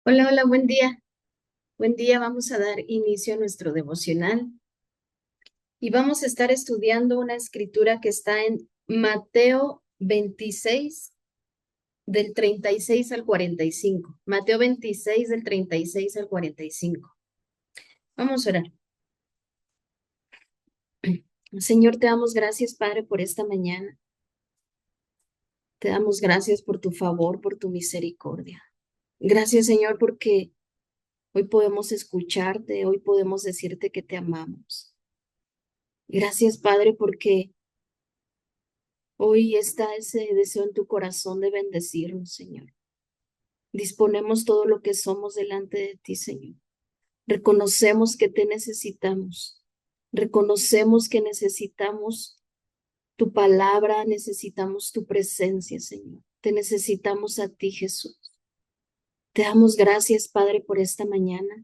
Hola, hola, buen día. Buen día, vamos a dar inicio a nuestro devocional y vamos a estar estudiando una escritura que está en Mateo 26, del 36 al 45. Mateo 26, del 36 al 45. Vamos a orar. Señor, te damos gracias, Padre, por esta mañana. Te damos gracias por tu favor, por tu misericordia. Gracias, Señor, porque hoy podemos escucharte, hoy podemos decirte que te amamos. Gracias, Padre, porque hoy está ese deseo en tu corazón de bendecirnos, Señor. Disponemos todo lo que somos delante de ti, Señor. Reconocemos que te necesitamos. Reconocemos que necesitamos tu palabra, necesitamos tu presencia, Señor. Te necesitamos a ti, Jesús. Te damos gracias, Padre, por esta mañana.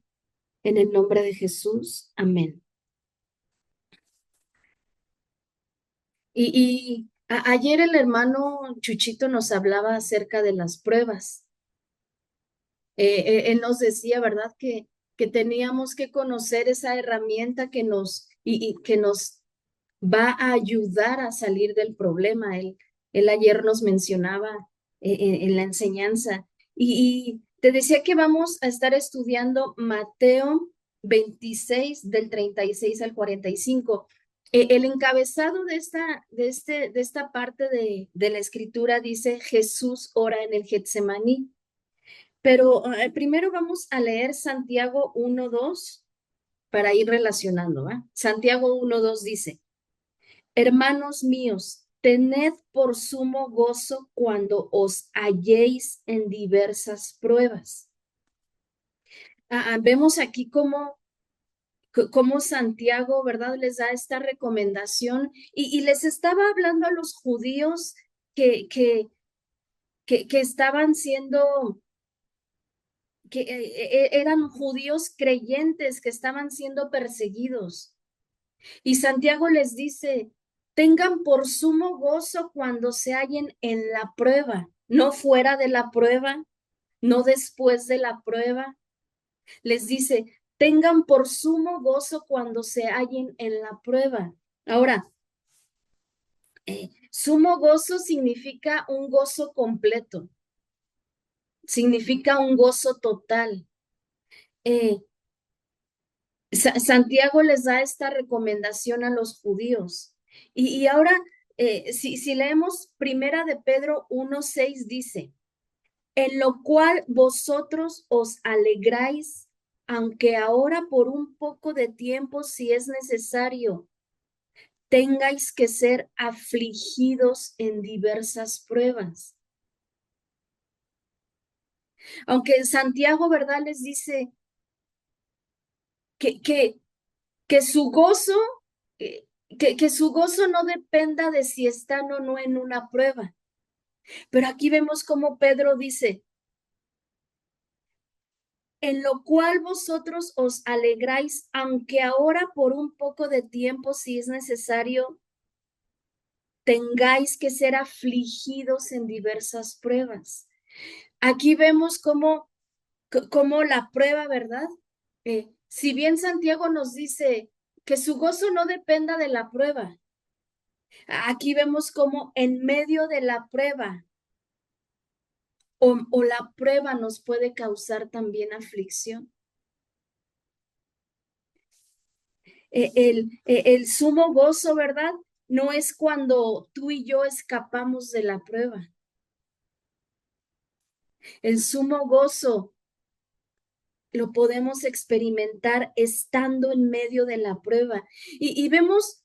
En el nombre de Jesús. Amén. Ayer el hermano Chuchito nos hablaba acerca de las pruebas. Él nos decía, ¿verdad? Que teníamos que conocer esa herramienta y que nos va a ayudar a salir del problema. Él ayer nos mencionaba en la enseñanza y te decía que vamos a estar estudiando Mateo 26 del 36 al 45. El encabezado de esta parte de la escritura dice, Jesús ora en el Getsemaní. Pero primero vamos a leer Santiago 1:2 para ir relacionando, ¿va? Santiago 1:2 dice, hermanos míos, tened por sumo gozo cuando os halléis en diversas pruebas. Vemos aquí cómo Santiago, ¿verdad? Les da esta recomendación y les estaba hablando a los judíos que, que, que estaban siendo eran judíos creyentes que estaban siendo perseguidos. Y Santiago les dice, tengan por sumo gozo cuando se hallen en la prueba, no fuera de la prueba, no después de la prueba. Les dice, tengan por sumo gozo cuando se hallen en la prueba. Ahora, sumo gozo significa un gozo completo, significa un gozo total. Eh, Santiago les da esta recomendación a los judíos. Y ahora, si leemos Primera de Pedro 1:6 dice, en lo cual vosotros os alegráis, aunque ahora por un poco de tiempo, si es necesario, tengáis que ser afligidos en diversas pruebas. Aunque Santiago, ¿verdad? Les dice que, que, que su gozo eh, que su gozo no dependa de si están o no en una prueba. Pero aquí vemos cómo Pedro dice, en lo cual vosotros os alegráis, aunque ahora por un poco de tiempo, si es necesario, tengáis que ser afligidos en diversas pruebas. Aquí vemos cómo la prueba, ¿verdad? Si bien Santiago nos dice que su gozo no dependa de la prueba, aquí vemos cómo en medio de la prueba o la prueba nos puede causar también aflicción. El sumo gozo, ¿verdad? No es cuando tú y yo escapamos de la prueba. El sumo gozo lo podemos experimentar estando en medio de la prueba. Y vemos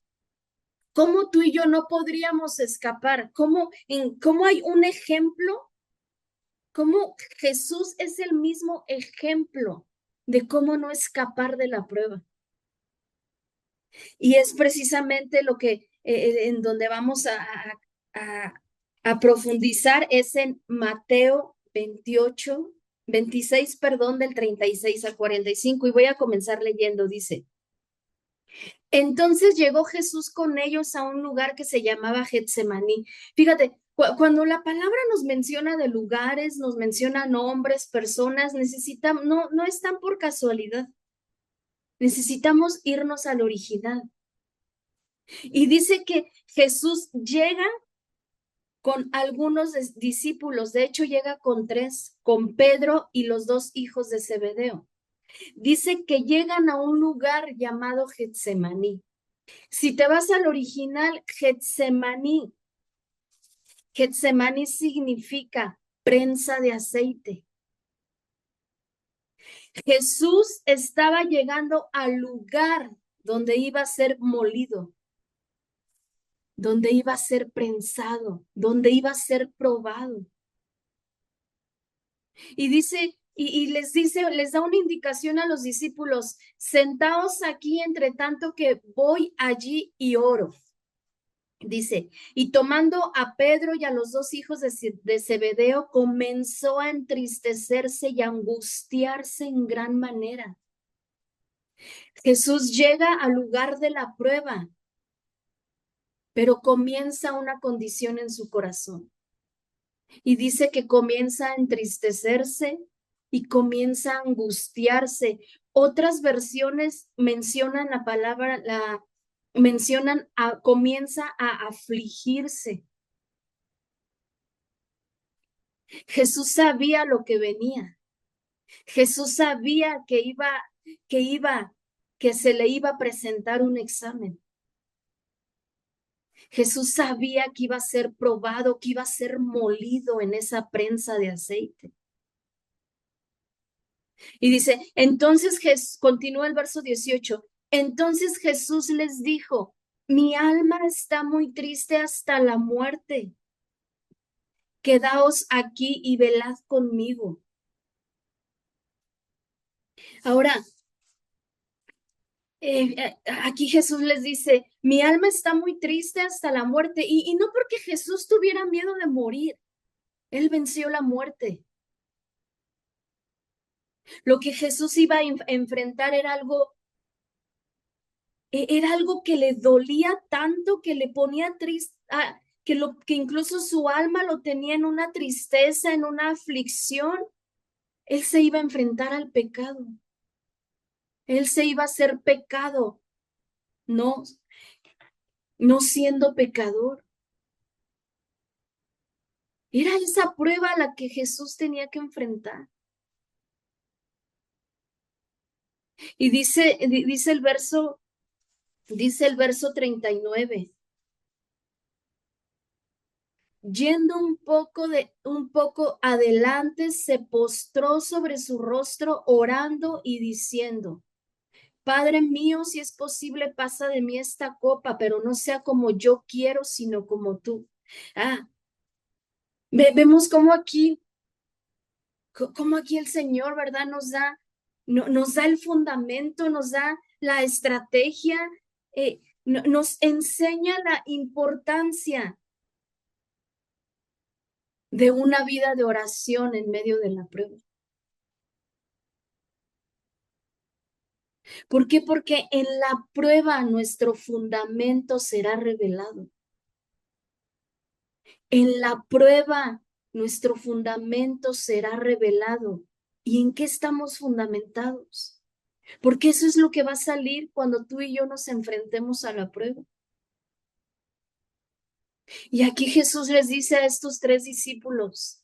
cómo tú y yo no podríamos escapar, cómo hay un ejemplo, cómo Jesús es el mismo ejemplo de cómo no escapar de la prueba. Y es precisamente lo que en donde vamos a, a profundizar es en Mateo 26, perdón, del 36 al 45. Y voy a comenzar leyendo, dice. Entonces llegó Jesús con ellos a un lugar que se llamaba Getsemaní. Fíjate, Cuando la palabra nos menciona de lugares, nos menciona nombres, personas, necesitamos, no están por casualidad. Necesitamos irnos al original. Y dice que Jesús llega con algunos discípulos, de hecho llega con 3, con Pedro y los 2 hijos de Zebedeo. Dice que llegan a un lugar llamado Getsemaní. Si te vas al original, Getsemaní significa prensa de aceite. Jesús estaba llegando al lugar donde iba a ser molido, donde iba a ser prensado, donde iba a ser probado. Y dice, les dice, les da una indicación a los discípulos: sentaos aquí entre tanto que voy allí y oro. Dice, y tomando a Pedro y a los 2 hijos de Zebedeo, comenzó a entristecerse y a angustiarse en gran manera. Jesús llega al lugar de la prueba, pero comienza una condición en su corazón. Y dice que comienza a entristecerse y comienza a angustiarse. Otras versiones mencionan la palabra, comienza a afligirse. Jesús sabía lo que venía. Jesús sabía que se le iba a presentar un examen. Jesús sabía que iba a ser probado, que iba a ser molido en esa prensa de aceite. Y dice, entonces continúa el verso 18, entonces Jesús les dijo, mi alma está muy triste hasta la muerte. Quedaos aquí y velad conmigo. Ahora, aquí Jesús les dice, mi alma está muy triste hasta la muerte. Y no porque Jesús tuviera miedo de morir. Él venció la muerte. Lo que Jesús iba a enfrentar era algo que le dolía tanto, que le ponía triste, que incluso su alma lo tenía en una tristeza, en una aflicción. Él se iba a enfrentar al pecado. Él se iba a hacer pecado, no siendo pecador. Era esa prueba a la que Jesús tenía que enfrentar. Y dice el verso 39. Yendo un poco adelante, se postró sobre su rostro orando y diciendo, Padre mío, si es posible, pasa de mí esta copa, pero no sea como yo quiero, sino como tú. Vemos cómo aquí el Señor, ¿verdad? Nos da el fundamento, nos da la estrategia, nos enseña la importancia de una vida de oración en medio de la prueba. ¿Por qué? Porque en la prueba nuestro fundamento será revelado. En la prueba nuestro fundamento será revelado. ¿Y en qué estamos fundamentados? Porque eso es lo que va a salir cuando tú y yo nos enfrentemos a la prueba. Y aquí Jesús les dice a estos 3 discípulos,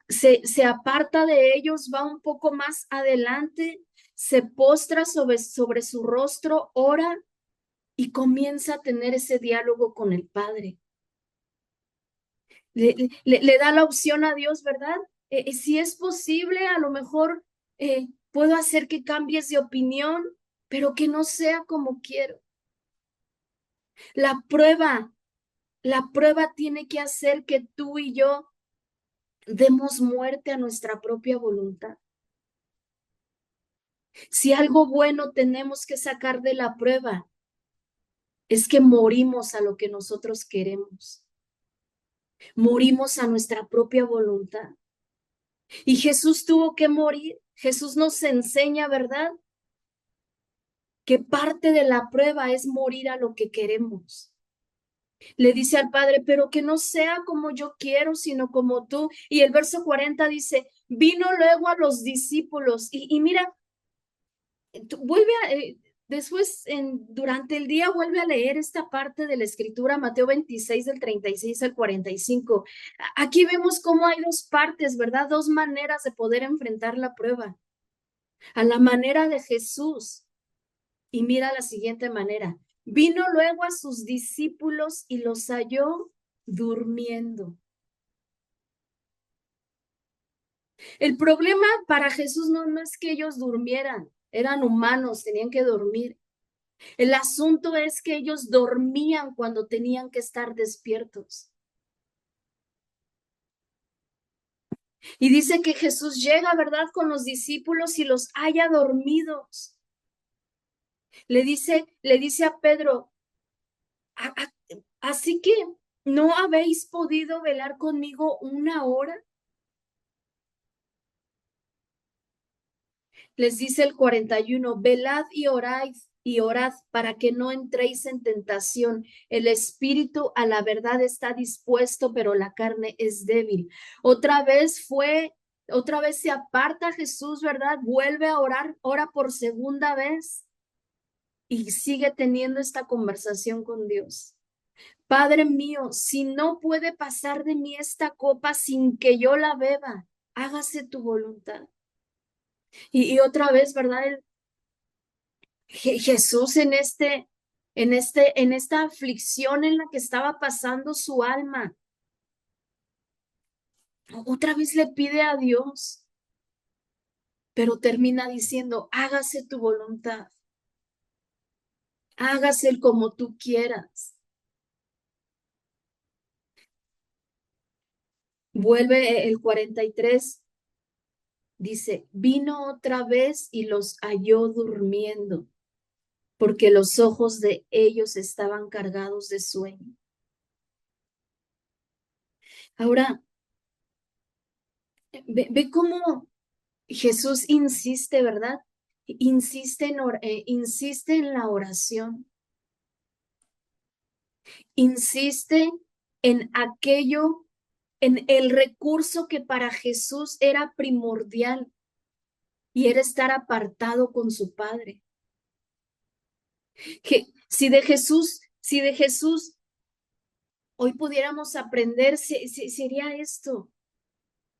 se aparta de ellos, va un poco más adelante, se postra sobre su rostro, ora y comienza a tener ese diálogo con el Padre. Le da la opción a Dios, ¿verdad? Si es posible, a lo mejor puedo hacer que cambies de opinión, pero que no sea como quiero. La prueba tiene que hacer que tú y yo demos muerte a nuestra propia voluntad. Si algo bueno tenemos que sacar de la prueba, es que morimos a lo que nosotros queremos. Morimos a nuestra propia voluntad. Y Jesús tuvo que morir. Jesús nos enseña, ¿verdad? Que parte de la prueba es morir a lo que queremos. Le dice al padre, pero que no sea como yo quiero, sino como tú. Y el verso 40 dice, vino luego a los discípulos. Y mira, vuelve a, después, durante el día, vuelve a leer esta parte de la escritura, Mateo 26, del 36 al 45. Aquí vemos cómo hay dos partes, ¿verdad? Dos maneras de poder enfrentar la prueba. A la manera de Jesús. Y mira la siguiente manera. Vino luego a sus discípulos y los halló durmiendo. El problema para Jesús no es que ellos durmieran, eran humanos, tenían que dormir. El asunto es que ellos dormían cuando tenían que estar despiertos. Y dice que Jesús llega, ¿verdad?, con los discípulos y los halla dormidos. Le dice a Pedro, así que ¿no habéis podido velar conmigo una hora? Les dice el 41, velad y orad para que no entréis en tentación. El espíritu a la verdad está dispuesto, pero la carne es débil. Otra vez se aparta Jesús, ¿verdad? Vuelve a orar, ora por segunda vez y sigue teniendo esta conversación con Dios. Padre mío, si no puede pasar de mí esta copa sin que yo la beba, hágase tu voluntad. Y otra vez, ¿verdad? Jesús en esta aflicción en la que estaba pasando su alma, otra vez le pide a Dios, pero termina diciendo, hágase tu voluntad, hágase como tú quieras. Vuelve el 43, dice, vino otra vez y los halló durmiendo, porque los ojos de ellos estaban cargados de sueño. Ahora, ve cómo Jesús insiste, ¿verdad? Insiste en la oración, insiste en aquello, en el recurso que para Jesús era primordial y era estar apartado con su Padre. Que si de Jesús hoy pudiéramos aprender, sería esto.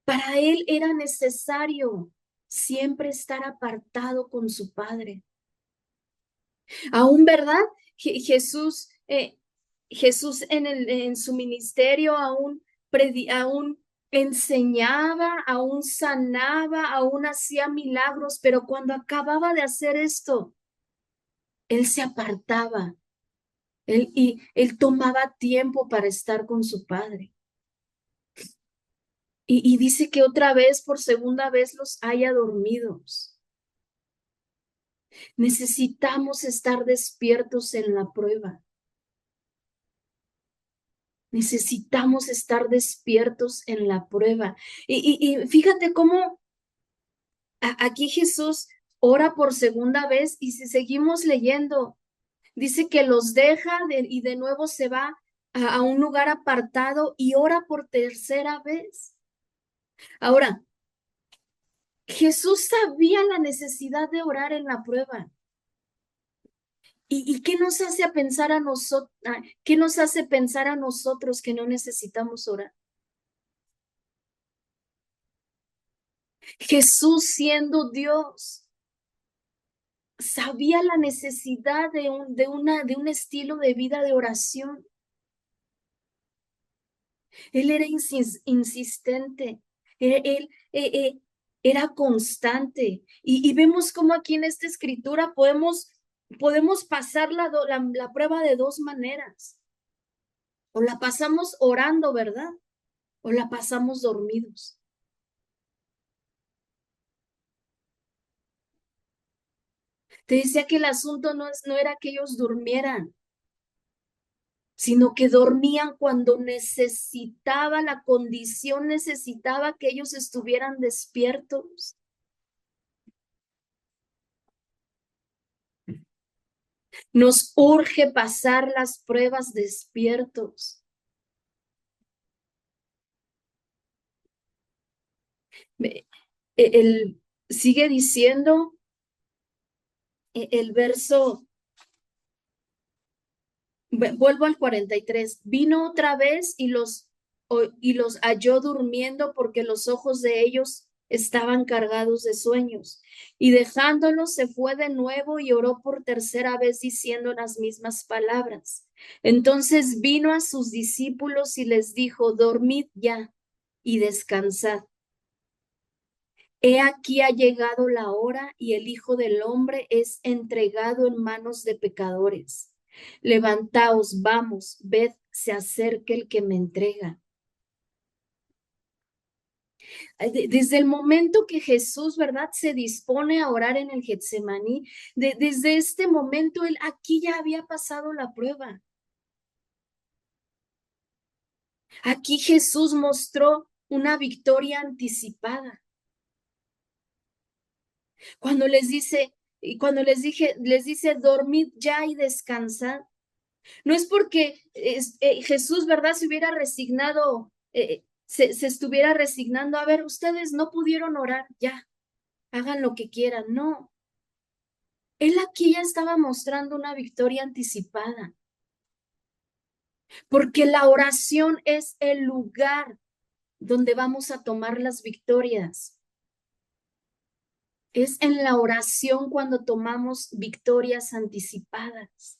Para él era necesario siempre estar apartado con su Padre. Aún, ¿verdad? Jesús en su ministerio aún enseñaba, aún sanaba, aún hacía milagros, pero cuando acababa de hacer esto, él se apartaba, él tomaba tiempo para estar con su Padre. Y dice que otra vez, por segunda vez, los haya dormidos. Necesitamos estar despiertos en la prueba. Necesitamos estar despiertos en la prueba. Y fíjate cómo aquí Jesús ora por segunda vez y si seguimos leyendo, dice que los deja y de nuevo se va a un lugar apartado y ora por tercera vez. Ahora, Jesús sabía la necesidad de orar en la prueba. ¿Y qué nos hace pensar a nosotros? ¿Qué nos hace pensar a nosotros que no necesitamos orar? Jesús siendo Dios, sabía la necesidad de un estilo de vida de oración. Él era insistente, él era constante. Y vemos cómo aquí en esta escritura podemos pasar la prueba de dos maneras. O la pasamos orando, ¿verdad? O la pasamos dormidos. Te decía que el asunto no era que ellos durmieran, sino que dormían cuando la condición necesitaba que ellos estuvieran despiertos. Nos urge pasar las pruebas despiertos. Sigue diciendo el verso, vuelvo al 43, vino otra vez y los halló durmiendo porque los ojos de ellos estaban cargados de sueños. Y dejándolos se fue de nuevo y oró por tercera vez diciendo las mismas palabras. Entonces vino a sus discípulos y les dijo, dormid ya y descansad. He aquí ha llegado la hora y el Hijo del Hombre es entregado en manos de pecadores. Levantaos, vamos, ved, se acerca el que me entrega. Desde el momento que Jesús, ¿verdad?, se dispone a orar en el Getsemaní, desde este momento él aquí ya había pasado la prueba. Aquí Jesús mostró una victoria anticipada. Cuando les dice, y cuando les dice, dormid ya y descansad. No es porque Jesús, ¿verdad?, se hubiera resignado, se estuviera resignando, a ver, ustedes no pudieron orar, ya, hagan lo que quieran. No, él aquí ya estaba mostrando una victoria anticipada, porque la oración es el lugar donde vamos a tomar las victorias. Es en la oración cuando tomamos victorias anticipadas.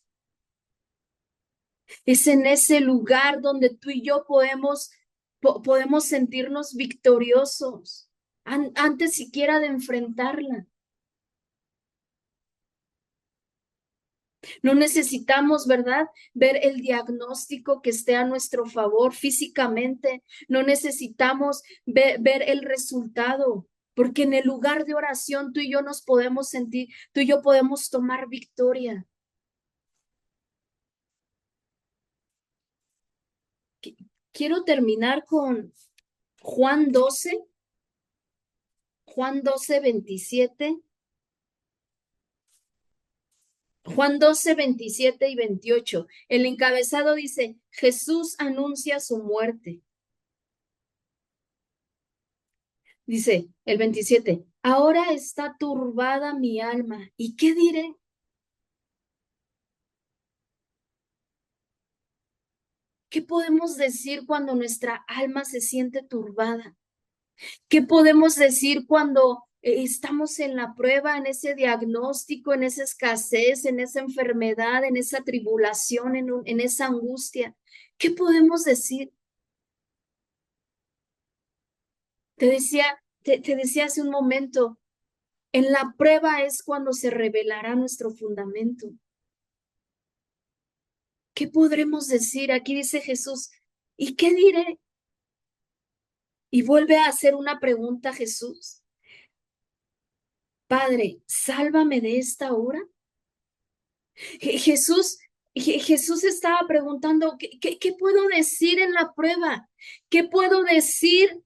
Es en ese lugar donde tú y yo podemos sentirnos victoriosos antes siquiera de enfrentarla. No necesitamos, ¿verdad?, ver el diagnóstico que esté a nuestro favor físicamente. No necesitamos ver el resultado, porque en el lugar de oración tú y yo nos podemos sentir, tú y yo podemos tomar victoria. Quiero terminar con Juan 12, Juan 12, 27. Juan 12, 27 y 28. El encabezado dice, Jesús anuncia su muerte. Dice el 27, ahora está turbada mi alma. ¿Y qué diré? ¿Qué podemos decir cuando nuestra alma se siente turbada? ¿Qué podemos decir cuando estamos en la prueba, en ese diagnóstico, en esa escasez, en esa enfermedad, en esa tribulación, en esa angustia? ¿Qué podemos decir? Te decía hace un momento, en la prueba es cuando se revelará nuestro fundamento. ¿Qué podremos decir? Aquí dice Jesús, ¿y qué diré? Y vuelve a hacer una pregunta a Jesús. Padre, sálvame de esta hora. Jesús estaba preguntando, ¿qué puedo decir en la prueba? ¿Qué puedo decir?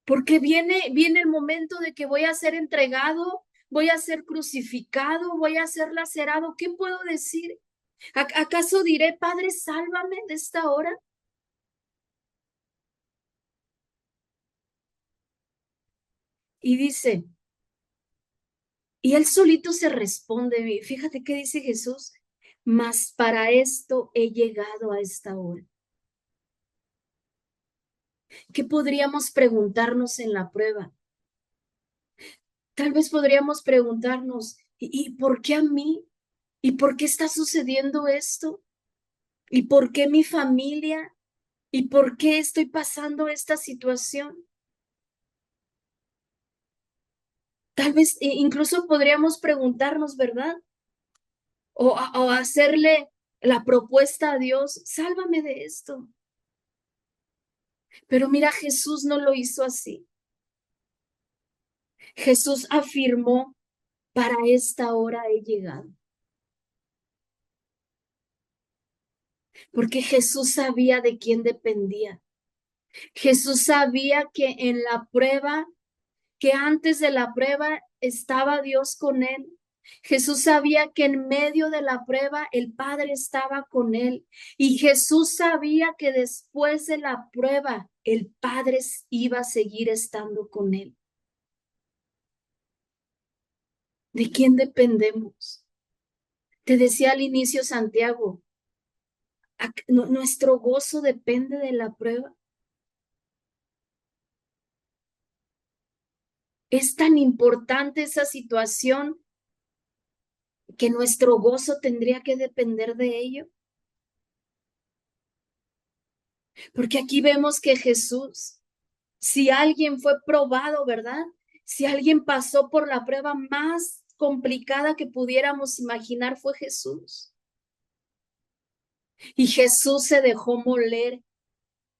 Porque viene el momento de que voy a ser entregado, voy a ser crucificado, voy a ser lacerado. ¿Qué puedo decir? ¿Acaso diré, Padre, sálvame de esta hora? Y dice, y él solito se responde, fíjate qué dice Jesús, mas para esto he llegado a esta hora. ¿Qué podríamos preguntarnos en la prueba? Tal vez podríamos preguntarnos, ¿y por qué a mí? ¿Y por qué está sucediendo esto? ¿Y por qué mi familia? ¿Y por qué estoy pasando esta situación? Tal vez incluso podríamos preguntarnos, ¿verdad? O hacerle la propuesta a Dios, sálvame de esto. Pero mira, Jesús no lo hizo así. Jesús afirmó, para esta hora he llegado. Porque Jesús sabía de quién dependía. Jesús sabía que en la prueba, que antes de la prueba estaba Dios con él, Jesús sabía que en medio de la prueba el Padre estaba con él. Y Jesús sabía que después de la prueba el Padre iba a seguir estando con él. ¿De quién dependemos? Te decía al inicio Santiago, nuestro gozo depende de la prueba. Es tan importante esa situación que nuestro gozo tendría que depender de ello. Porque aquí vemos que Jesús, si alguien fue probado, ¿verdad? Si alguien pasó por la prueba más complicada que pudiéramos imaginar, fue Jesús. Y Jesús se dejó moler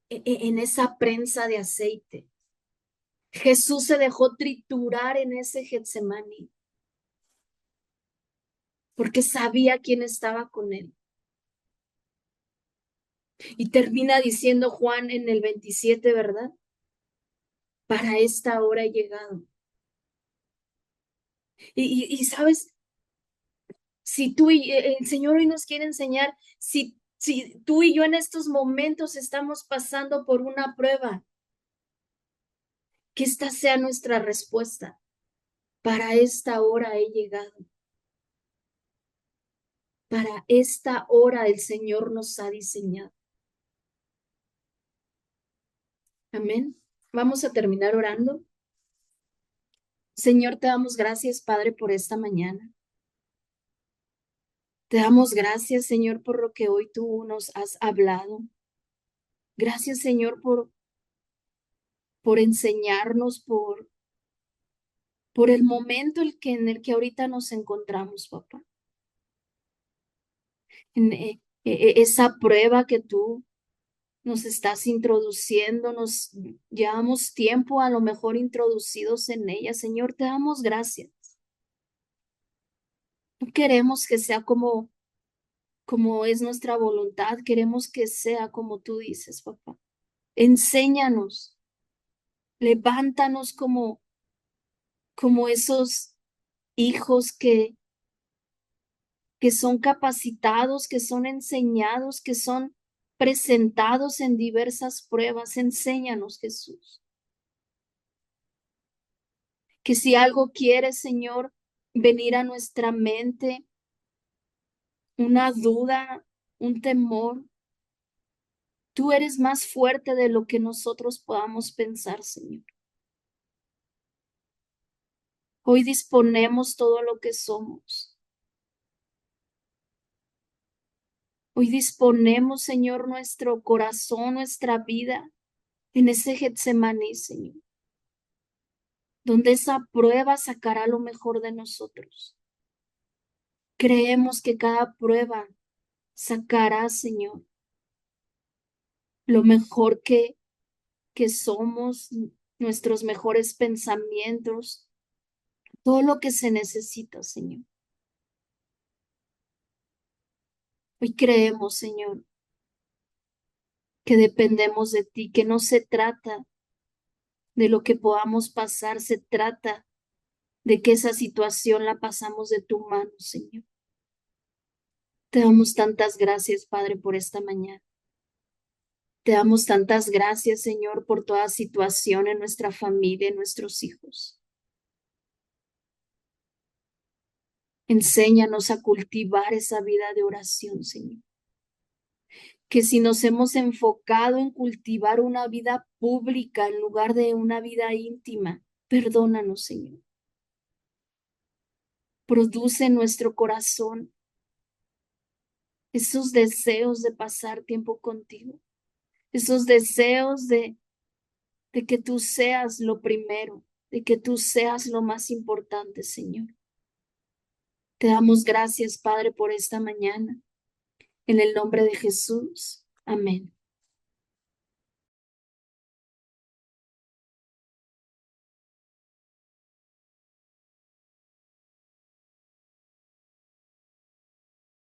en esa prensa de aceite. Jesús se dejó triturar en ese Getsemaní, porque sabía quién estaba con él. Y termina diciendo Juan en el 27, ¿verdad? Para esta hora he llegado. Y sabes, si tú y el Señor hoy nos quiere enseñar, si tú y yo en estos momentos estamos pasando por una prueba, que esta sea nuestra respuesta. Para esta hora he llegado. Para esta hora el Señor nos ha diseñado. Amén. Vamos a terminar orando. Señor, te damos gracias, Padre, por esta mañana. Te damos gracias, Señor, por lo que hoy tú nos has hablado. Gracias, Señor, por enseñarnos, por el momento en el que ahorita nos encontramos, papá. En esa prueba que tú nos estás introduciendo, nos llevamos tiempo a lo mejor introducidos en ella. Señor, te damos gracias. No queremos que sea como es nuestra voluntad, queremos que sea como tú dices, papá. Enséñanos, levántanos como esos hijos que son capacitados, que son enseñados, que son presentados en diversas pruebas. Enséñanos, Jesús. Que si algo quiere, Señor, venir a nuestra mente, una duda, un temor, tú eres más fuerte de lo que nosotros podamos pensar, Señor. Hoy disponemos todo lo que somos. Hoy disponemos, Señor, nuestro corazón, nuestra vida en ese Getsemaní, Señor, donde esa prueba sacará lo mejor de nosotros. Creemos que cada prueba sacará, Señor, lo mejor que somos, nuestros mejores pensamientos, todo lo que se necesita, Señor. Hoy creemos, Señor, que dependemos de ti, que no se trata de lo que podamos pasar, se trata de que esa situación la pasamos de tu mano, Señor. Te damos tantas gracias, Padre, por esta mañana. Te damos tantas gracias, Señor, por toda situación en nuestra familia, en nuestros hijos. Enséñanos a cultivar esa vida de oración, Señor. Que si nos hemos enfocado en cultivar una vida pública en lugar de una vida íntima, perdónanos, Señor. Produce en nuestro corazón esos deseos de pasar tiempo contigo, esos deseos de que tú seas lo primero, de que tú seas lo más importante, Señor. Te damos gracias, Padre, por esta mañana. En el nombre de Jesús. Amén.